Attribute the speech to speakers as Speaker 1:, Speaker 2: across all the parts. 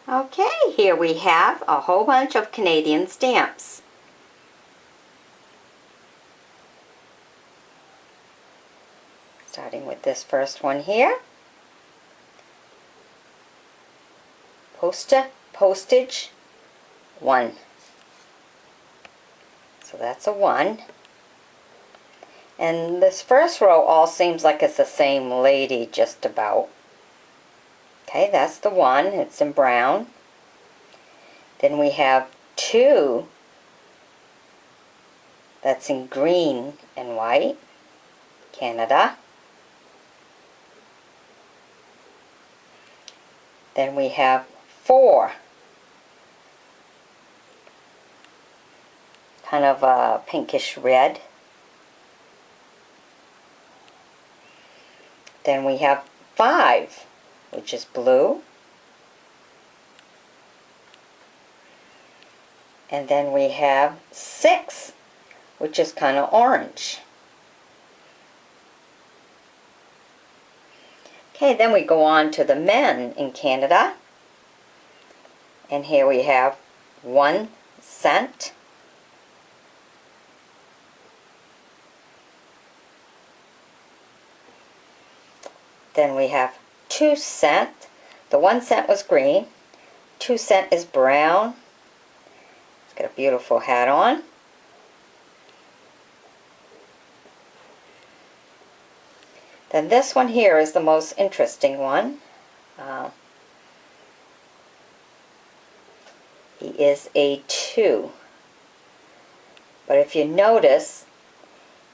Speaker 1: Okay, here we have a whole bunch of Canadian stamps. Starting with this first one here. Postage 1. So that's a 1. And this first row all seems like it's the same lady just about. Okay, that's the 1. It's in brown. Then we have 2. That's in green and white. Canada. Then we have 4. Kind of a pinkish red. Then we have 5, which is blue. And then we have 6, which is kind of orange. Okay, then we go on to the men in Canada. And here we have 1 cent. Then we have 2 cent. The 1 cent was green. 2 cent is brown. It's got a beautiful hat on. Then this one here is the most interesting one. He is a 2. But if you notice,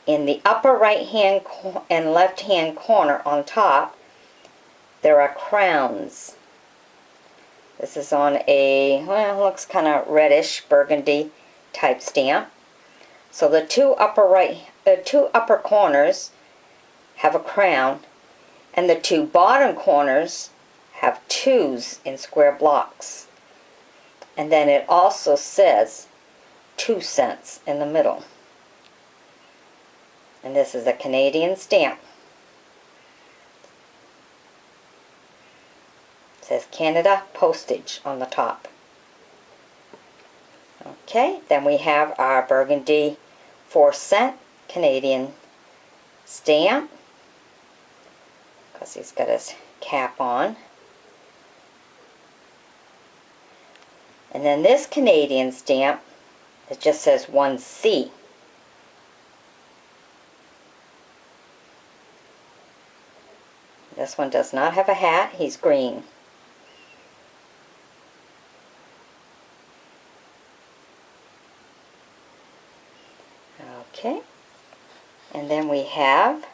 Speaker 1: in the upper right hand and left hand corner on top, there are crowns. This is on a, well, looks kind of reddish burgundy type stamp. So the two upper corners have a crown, and the 2 bottom corners have 2s in square blocks. And then it also says 2 cents in the middle. And this is a Canadian stamp. It says Canada Postage on the top. Okay, then we have our burgundy 4 cent Canadian stamp, because he's got his cap on. And then this Canadian stamp, it just says 1C. This one does not have a hat. He's green. Okay. And then we have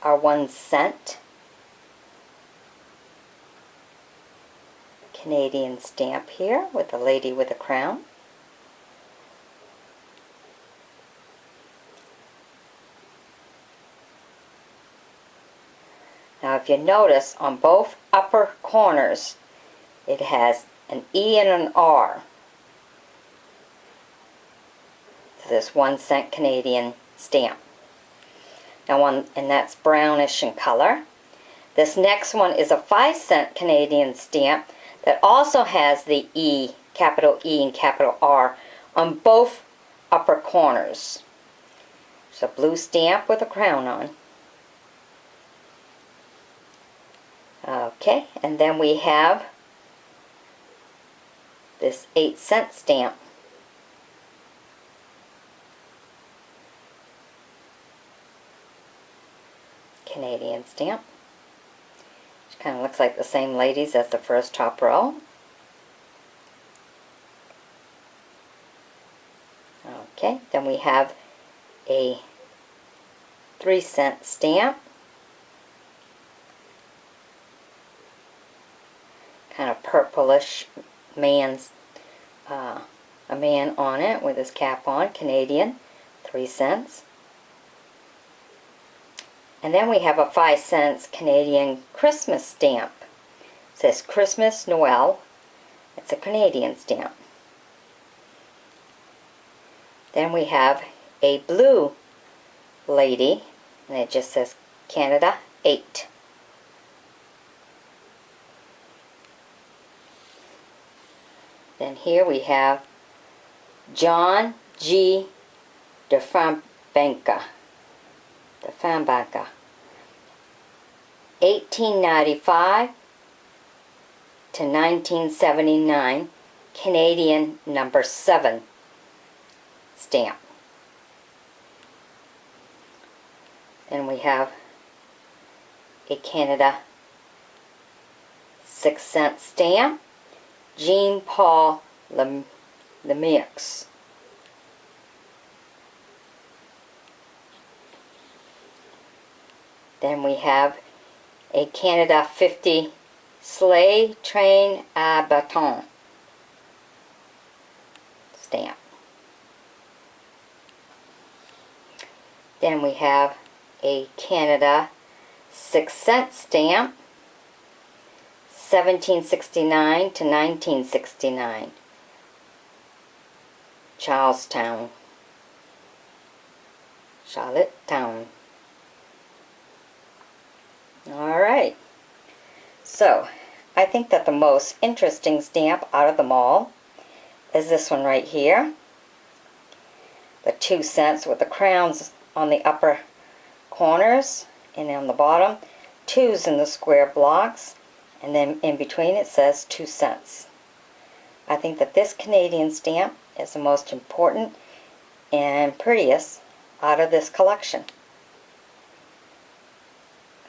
Speaker 1: our 1 cent Canadian stamp here with a lady with a crown. Now if you notice, on both upper corners it has an E and an R. So this 1 cent Canadian stamp. Now and that's brownish in color. This next one is a 5 cent Canadian stamp that also has the E, capital E and capital R, on both upper corners. It's a blue stamp with a crown on. Okay, and then we have this 8 cent stamp. Canadian stamp. Which kind of looks like the same ladies as the first top row. Okay, then we have a 3 cent stamp. Kind of purplish man's, a man on it with his cap on, Canadian, 3 cents. And then we have a 5 cents Canadian Christmas stamp. It says Christmas Noel. It's a Canadian stamp. Then we have a blue lady, and it just says Canada 8. Then here we have John G. Diefenbaker. 1895 to 1979, Canadian number 7 stamp. Then we have a Canada 6-cent stamp, Jean Paul Lemieux. Then we have a Canada 50 sleigh train à bâton stamp. Then we have a Canada 6-cent stamp, 1769 to 1969, Charlottetown. Alright, so I think that the most interesting stamp out of them all is this one right here. The 2 cents with the crowns on the upper corners and on the bottom, 2s in the square blocks, and then in between it says 2 cents. I think that this Canadian stamp is the most important and prettiest out of this collection.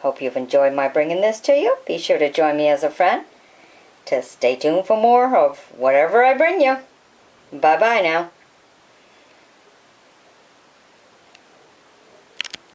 Speaker 1: Hope you've enjoyed my bringing this to you. Be sure to join me as a friend to stay tuned for more of whatever I bring you. Bye-bye now.